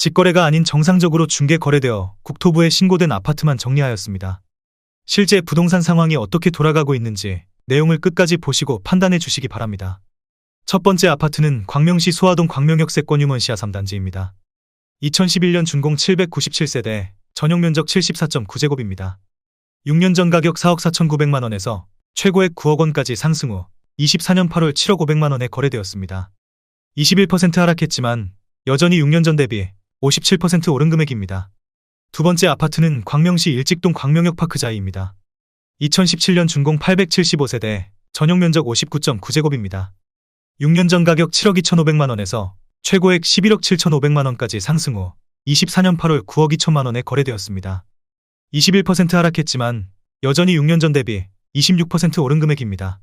직거래가 아닌 정상적으로 중개 거래되어 국토부에 신고된 아파트만 정리하였습니다. 실제 부동산 상황이 어떻게 돌아가고 있는지 내용을 끝까지 보시고 판단해 주시기 바랍니다. 첫 번째 아파트는 광명시 소화동 광명역세 권유먼시아 3단지입니다. 2011년 준공 797세대, 전용면적 74.9제곱입니다. 6년 전 가격 4억 4,900만원에서 최고액 9억 원까지 상승 후 24년 8월 7억 500만원에 거래되었습니다. 21% 하락했지만 여전히 6년 전 대비 57% 오른 금액입니다. 두 번째 아파트는 광명시 일직동 광명역 파크자이입니다. 2017년 준공 875세대, 전용면적 59.9제곱입니다. 6년 전 가격 7억 2,500만원에서 최고액 11억 7,500만원까지 상승 후 24년 8월 9억 2천만원에 거래되었습니다. 21% 하락했지만 여전히 6년 전 대비 26% 오른 금액입니다.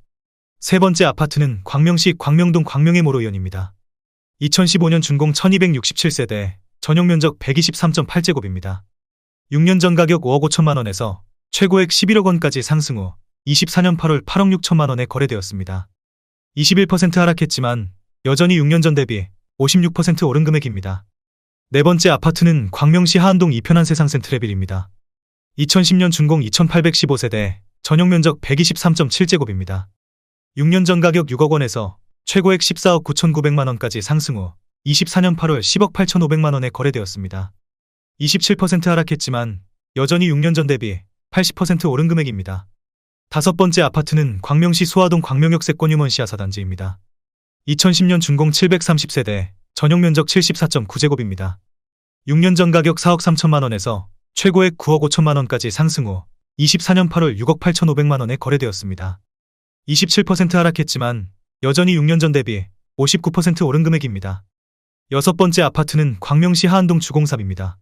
세 번째 아파트는 광명시 광명동 광명의 모로이언입니다. 2015년 준공 1267세대, 전용면적 123.8제곱입니다. 6년 전 가격 5억 5천만원에서 최고액 11억 원까지 상승 후 24년 8월 8억 6천만원에 거래되었습니다. 21% 하락했지만 여전히 6년 전 대비 56% 오른 금액입니다. 네 번째 아파트는 광명시 하안동 이편한 세상센트레빌입니다. 2010년 준공 2815세대, 전용면적 123.7제곱입니다. 6년 전 가격 6억 원에서 최고액 14억 9,900만원까지 상승 후 24년 8월 10억 8,500만원에 거래되었습니다. 27% 하락했지만 여전히 6년 전 대비 80% 오른 금액입니다. 다섯 번째 아파트는 광명시 소화동 광명역세 권유먼시아 4단지입니다. 2010년 준공 730세대, 전용면적 74.9제곱입니다. 6년 전 가격 4억 3천만원에서 최고액 9억 5천만원까지 상승 후 24년 8월 6억 8,500만원에 거래되었습니다. 27% 하락했지만 여전히 6년 전 대비 59% 오른 금액입니다. 여섯 번째 아파트는 광명시 하안동 주공삽입니다.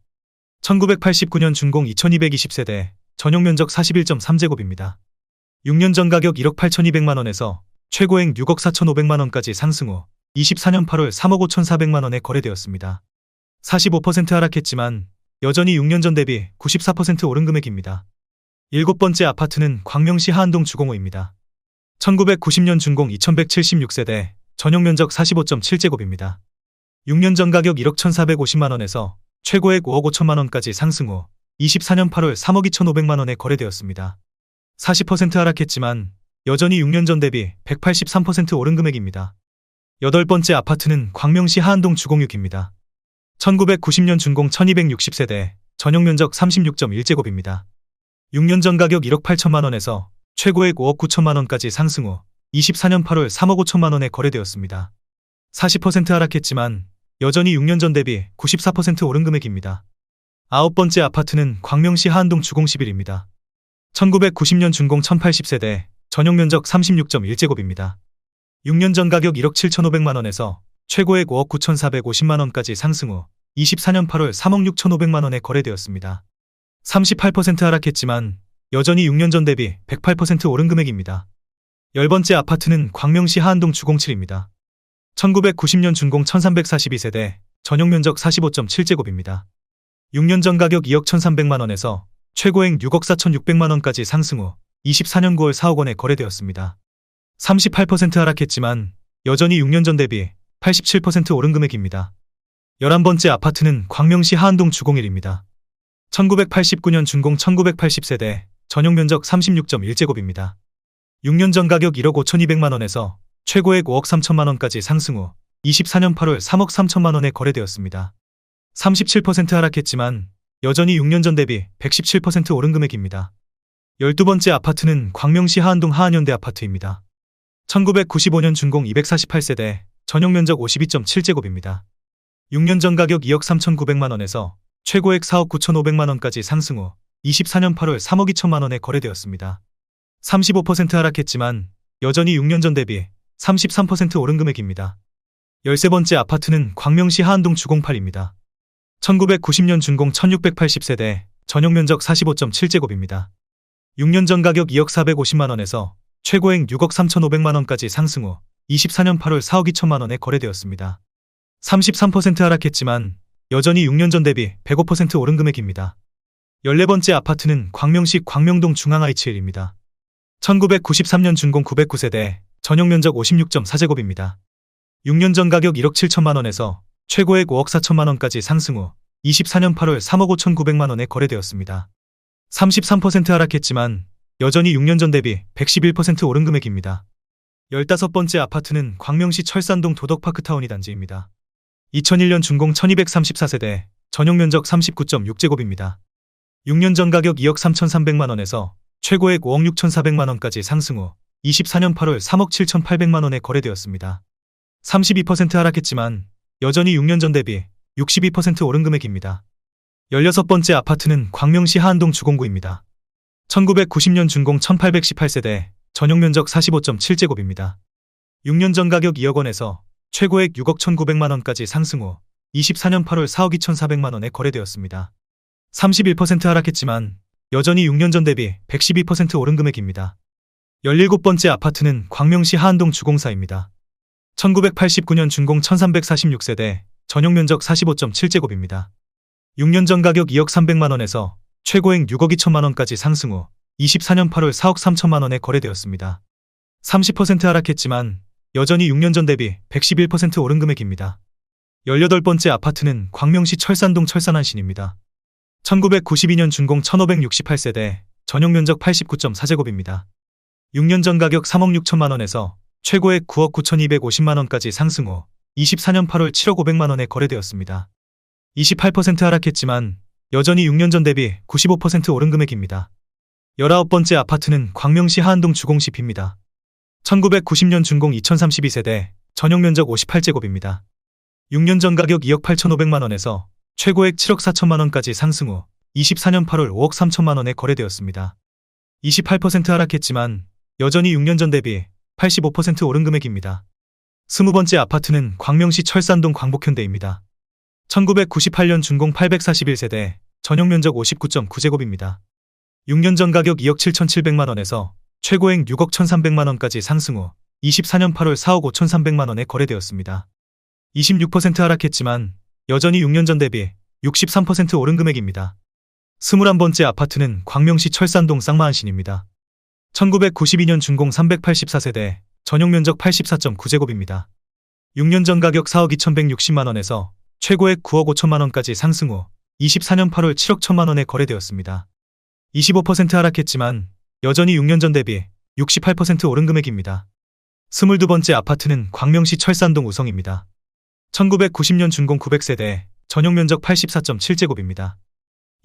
1989년 준공 2220세대, 전용면적 41.3제곱입니다. 6년 전 가격 1억 8,200만원에서 최고액 6억 4,500만원까지 상승 후 24년 8월 3억 5,400만원에 거래되었습니다. 45% 하락했지만 여전히 6년 전 대비 94% 오른 금액입니다. 일곱 번째 아파트는 광명시 하안동 주공호입니다. 1990년 준공 2176세대, 전용면적 45.7제곱입니다. 6년 전 가격 1억 1,450만원에서 최고액 5억 5천만원까지 상승 후 24년 8월 3억 2,500만원에 거래되었습니다. 40% 하락했지만 여전히 6년 전 대비 183% 오른 금액입니다. 여덟 번째 아파트는 광명시 하안동 주공육입니다. 1990년 준공 1260세대, 전용면적 36.1제곱입니다. 6년 전 가격 1억 8천만원에서 최고액 5억 9천만원까지 상승 후 24년 8월 3억 5천만원에 거래되었습니다. 40% 하락했지만 여전히 6년 전 대비 94% 오른 금액입니다. 아홉 번째 아파트는 광명시 하안동 주공11입니다. 1990년 준공 1080세대, 전용면적 36.1제곱입니다. 6년 전 가격 1억 7,500만원에서 최고액 5억 9,450만원까지 상승 후 24년 8월 3억 6,500만원에 거래되었습니다. 38% 하락했지만 여전히 6년 전 대비 108% 오른 금액입니다. 열 번째 아파트는 광명시 하안동 주공7입니다. 1990년 준공 1342세대, 전용면적 45.7제곱입니다. 6년 전 가격 2억 1,300만원에서 최고액 6억 4,600만원까지 상승 후 24년 9월 4억 원에 거래되었습니다. 38% 하락했지만 여전히 6년 전 대비 87% 오른 금액입니다. 11번째 아파트는 광명시 하안동 주공1입니다. 1989년 준공 1980세대, 전용면적 36.1제곱입니다. 6년 전 가격 1억 5,200만원에서 최고액 5억 3천만원까지 상승 후 24년 8월 3억 3천만원에 거래되었습니다. 37% 하락했지만 여전히 6년 전 대비 117% 오른 금액입니다. 12번째 아파트는 광명시 하안동 하안현대 아파트입니다. 1995년 준공 248세대, 전용면적 52.7제곱입니다. 6년 전 가격 2억 3,900만원에서 최고액 4억 9,500만원까지 상승 후 24년 8월 3억 2천만원에 거래되었습니다. 35% 하락했지만 여전히 6년 전 대비 33% 오른 금액입니다. 13번째 아파트는 광명시 하안동 주공8입니다. 1990년 준공 1680세대, 전용면적 45.7제곱입니다. 6년 전 가격 2억 450만원에서 최고액 6억 3,500만원까지 상승 후 24년 8월 4억 2천만원에 거래되었습니다. 33% 하락했지만 여전히 6년 전 대비 105% 오른 금액입니다. 14번째 아파트는 광명시 광명동 중앙IH1입니다. 1993년 준공 909세대, 전용면적 56.4제곱입니다. 6년 전 가격 1억 7천만원에서 최고액 5억 4천만원까지 상승 후 24년 8월 3억 5,900만 원에 거래되었습니다. 33% 하락했지만 여전히 6년 전 대비 111% 오른 금액입니다. 15번째 아파트는 광명시 철산동 도덕파크타운이 단지입니다. 2001년 준공 1234세대, 전용 면적 39.6제곱입니다. 6년 전 가격 2억 3,300만 원에서 최고액 5억 6,400만 원까지 상승 후 24년 8월 3억 7,800만 원에 거래되었습니다. 32% 하락했지만 여전히 6년 전 대비 62% 오른 금액입니다. 16번째 아파트는 광명시 하안동 주공구입니다. 1990년 준공 1818세대, 전용 면적 45.7제곱입니다. 6년 전 가격 2억 원에서 최고액 6억 1,900만 원까지 상승 후 24년 8월 4억 2,400만 원에 거래되었습니다. 31% 하락했지만 여전히 6년 전 대비 112% 오른 금액입니다. 17번째 아파트는 광명시 하안동 주공사입니다. 1989년 준공 1346세대, 전용 면적 45.7제곱입니다. 6년 전 가격 2억 300만 원에서 최고액 6억 2천만 원까지 상승 후 24년 8월 4억 3천만 원에 거래되었습니다. 30% 하락했지만 여전히 6년 전 대비 111% 오른 금액입니다. 18번째 아파트는 광명시 철산동 철산한신입니다. 1992년 준공 1568세대, 전용 면적 89.4제곱입니다. 6년 전 가격 3억 6천만 원에서 최고액 9억 9,250만 원까지 상승 후 24년 8월 7억 500만 원에 거래되었습니다. 28% 하락했지만 여전히 6년 전 대비 95% 오른 금액입니다. 19번째 아파트는 광명시 하안동 주공시입니다. 1990년 준공 2032세대, 전용 면적 58제곱입니다. 6년 전 가격 2억 8,500만 원에서 최고액 7억 4천만 원까지 상승 후 24년 8월 5억 3천만 원에 거래되었습니다. 28% 하락했지만 여전히 6년 전 대비 85% 오른 금액입니다. 20번째 아파트는 광명시 철산동 광복현대입니다. 1998년 준공 841세대, 전용 면적 59.9제곱입니다. 6년 전 가격 2억 7,700만 원에서 최고액 6억 1,300만 원까지 상승 후 24년 8월 4억 5,300만 원에 거래되었습니다. 26% 하락했지만 여전히 6년 전 대비 63% 오른 금액입니다. 21번째 아파트는 광명시 철산동 쌍마한신입니다. 1992년 준공 384세대, 전용 면적 84.9제곱입니다. 6년 전 가격 4억 2,160만 원에서 최고액 9억 5천만 원까지 상승 후 24년 8월 7억 1천만 원에 거래되었습니다. 25% 하락했지만 여전히 6년 전 대비 68% 오른 금액입니다. 22번째 아파트는 광명시 철산동 우성입니다. 1990년 준공 900세대, 전용 면적 84.7제곱입니다.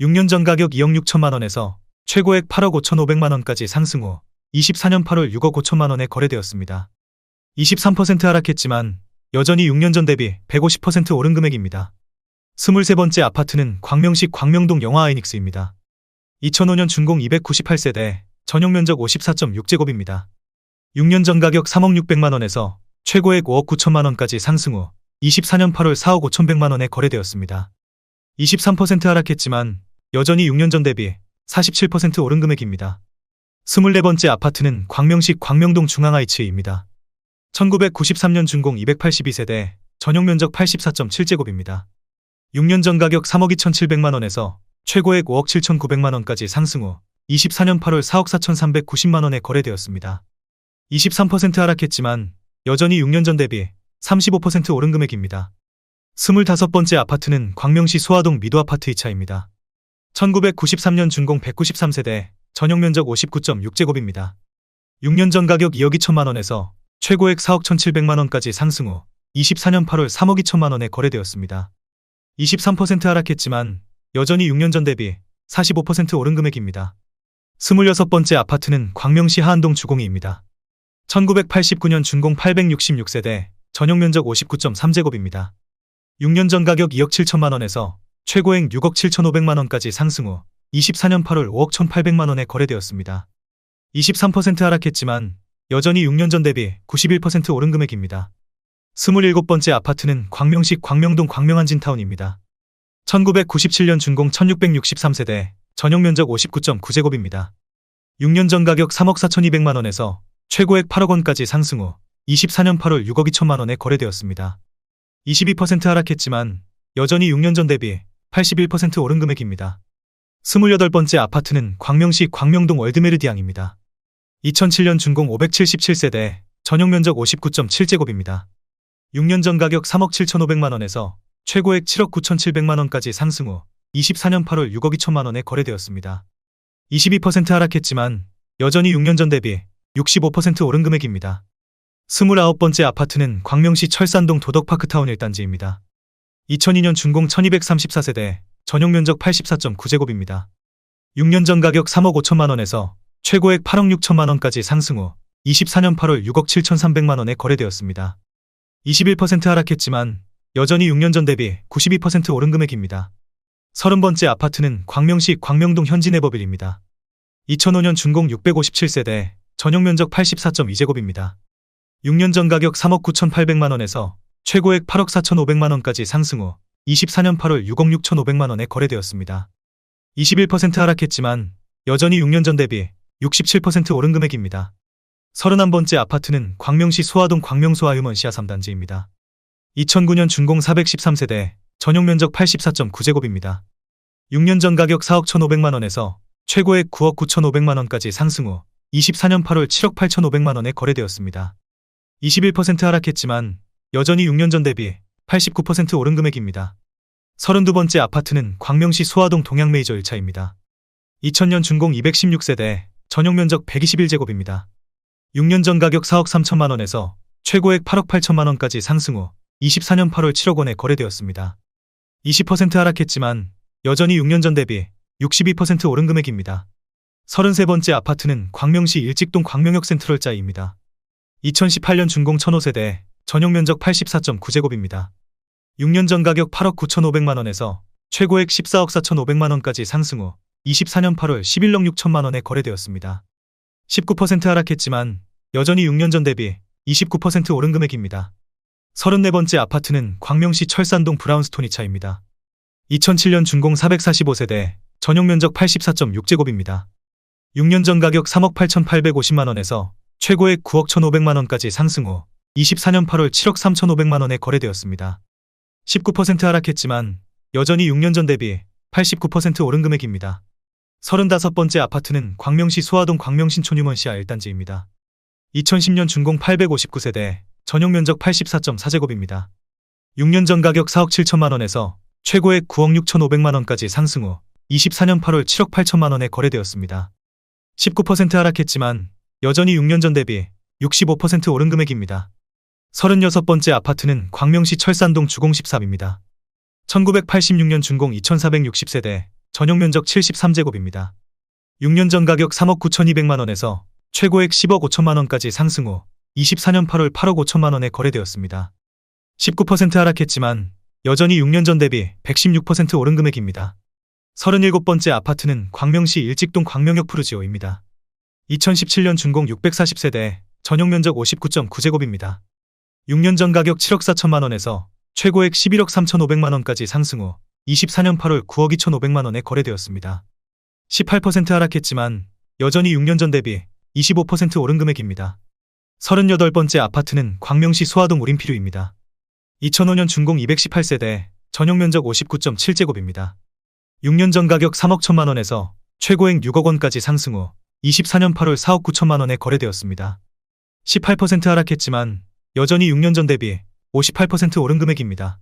6년 전 가격 2억 6천만 원에서 최고액 8억 5,500만 원까지 상승 후 24년 8월 6억 5천만 원에 거래되었습니다. 23% 하락했지만 여전히 6년 전 대비 150% 오른 금액입니다. 23번째 아파트는 광명시 광명동 영화아이닉스입니다. 2005년 준공 298세대, 전용 면적 54.6제곱입니다. 6년 전 가격 3억 600만 원에서 최고액 5억 9천만 원까지 상승 후 24년 8월 4억 5,100만 원에 거래되었습니다. 23% 하락했지만 여전히 6년 전 대비 47% 오른 금액입니다. 24번째 아파트는 광명시 광명동 중앙하이츠입니다. 1993년 준공 282세대, 전용 면적 84.7제곱입니다. 6년 전 가격 3억 2,700만 원에서 최고액 5억 7,900만 원까지 상승 후 24년 8월 4억 4,390만 원에 거래되었습니다. 23% 하락했지만 여전히 6년 전 대비 35% 오른 금액입니다. 25번째 아파트는 광명시 소화동 미도아파트 2차입니다. 1993년 준공 193세대, 전용 면적 59.6제곱입니다. 6년 전 가격 2억 2천만 원에서 최고액 4억 1,700만 원까지 상승 후 24년 8월 3억 2천만 원에 거래되었습니다. 23% 하락했지만 여전히 6년 전 대비 45% 오른 금액입니다. 26번째 아파트는 광명시 하안동 주공이입니다. 1989년 준공 866세대, 전용 면적 59.3제곱입니다. 6년 전 가격 2억 7천만 원에서 최고액 6억 7,500만 원까지 상승 후 24년 8월 5억 1,800만 원에 거래되었습니다. 23% 하락했지만 여전히 6년 전 대비 91% 오른 금액입니다. 27번째 아파트는 광명시 광명동 광명한진타운입니다. 1997년 준공 1663세대, 전용 면적 59.9제곱입니다. 6년 전 가격 3억 4,200만 원에서 최고액 8억 원까지 상승 후 24년 8월 6억 2천만 원에 거래되었습니다. 22% 하락했지만 여전히 6년 전 대비 81% 오른 금액입니다. 28번째 아파트는 광명시 광명동 월드메르디앙입니다. 2007년 준공 577세대, 전용 면적 59.7제곱입니다. 6년 전 가격 3억 7,500만 원에서 최고액 7억 9,700만 원까지 상승 후 24년 8월 6억 2천만 원에 거래되었습니다. 22% 하락했지만 여전히 6년 전 대비 65% 오른 금액입니다. 29번째 아파트는 광명시 철산동 도덕파크타운 1단지입니다. 2002년 준공 1234세대, 전용 면적 84.9제곱입니다. 6년 전 가격 3억 5천만 원에서 최고액 8억 6천만 원까지 상승 후 24년 8월 6억 7,300만 원에 거래되었습니다. 21% 하락했지만 여전히 6년 전 대비 92% 오른 금액입니다. 30번째 아파트는 광명시 광명동 현진해법일입니다. 2005년 준공 657세대, 전용 면적 84.2제곱입니다. 6년 전 가격 3억 9,800만 원에서 최고액 8억 4,500만 원까지 상승 후 24년 8월 6억 6,500만 원에 거래되었습니다. 21% 하락했지만 여전히 6년 전 대비 67% 오른 금액입니다. 31번째 아파트는 광명시 소화동 광명소아휴먼 시아 3단지입니다. 2009년 준공 413세대, 전용 면적 84.9제곱입니다. 6년 전 가격 4억 1,500만 원에서 최고액 9억 9,500만 원까지 상승 후 24년 8월 7억 8,500만 원에 거래되었습니다. 21% 하락했지만 여전히 6년 전 대비 89% 오른 금액입니다. 32번째 아파트는 광명시 소화동 동양메이저 1차입니다. 2000년 준공 216세대, 전용 면적 121제곱입니다. 6년 전 가격 4억 3천만 원에서 최고액 8억 8천만 원까지 상승 후 24년 8월 7억 원에 거래되었습니다. 20% 하락했지만 여전히 6년 전 대비 62% 오른 금액입니다. 33번째 아파트는 광명시 일직동 광명역 센트럴자이입니다. 2018년 준공 1005세대, 전용 면적 84.9제곱입니다. 6년 전 가격 8억 9,500만 원에서 최고액 14억 4,500만 원까지 상승 후 24년 8월 11억 6천만 원에 거래되었습니다. 19% 하락했지만 여전히 6년 전 대비 29% 오른 금액입니다. 34번째 아파트는 광명시 철산동 브라운스톤 2차입니다. 2007년 준공 445세대, 전용 면적 84.6제곱입니다. 6년 전 가격 3억 8,850만 원에서 최고액 9억 1,500만 원까지 상승 후 24년 8월 7억 3,500만 원에 거래되었습니다. 19% 하락했지만 여전히 6년 전 대비 89% 오른 금액입니다. 35번째 아파트는 광명시 소화동 광명신촌휴먼 시아 1단지입니다. 2010년 준공 859세대, 전용 면적 84.4제곱입니다. 6년 전 가격 4억 7천만 원에서 최고액 9억 6,500만 원까지 상승 후 24년 8월 7억 8천만 원에 거래되었습니다. 19% 하락했지만 여전히 6년 전 대비 65% 오른 금액입니다. 36번째 아파트는 광명시 철산동 주공 13입니다. 1986년 준공 2460세대, 전용 면적 73제곱입니다. 6년 전 가격 3억 9,200만 원에서 최고액 10억 5천만 원까지 상승 후 24년 8월 8억 5천만 원에 거래되었습니다. 19% 하락했지만 여전히 6년 전 대비 116% 오른 금액입니다. 37번째 아파트는 광명시 일직동 광명역 푸르지오입니다. 2017년 준공 640세대, 전용 면적 59.9제곱입니다. 6년 전 가격 7억 4천만 원에서 최고액 11억 3,500만 원까지 상승 후 24년 8월 9억 2,500만 원에 거래되었습니다. 18% 하락했지만 여전히 6년 전 대비 25% 오른 금액입니다. 38번째 아파트는 광명시 소화동 우림피류입니다. 2005년 준공 218세대, 전용 면적 59.7제곱입니다. 6년 전 가격 3억 1천만 원에서 최고액 6억 원까지 상승 후 24년 8월 4억 9천만 원에 거래되었습니다. 18% 하락했지만 여전히 6년 전 대비 58% 오른 금액입니다.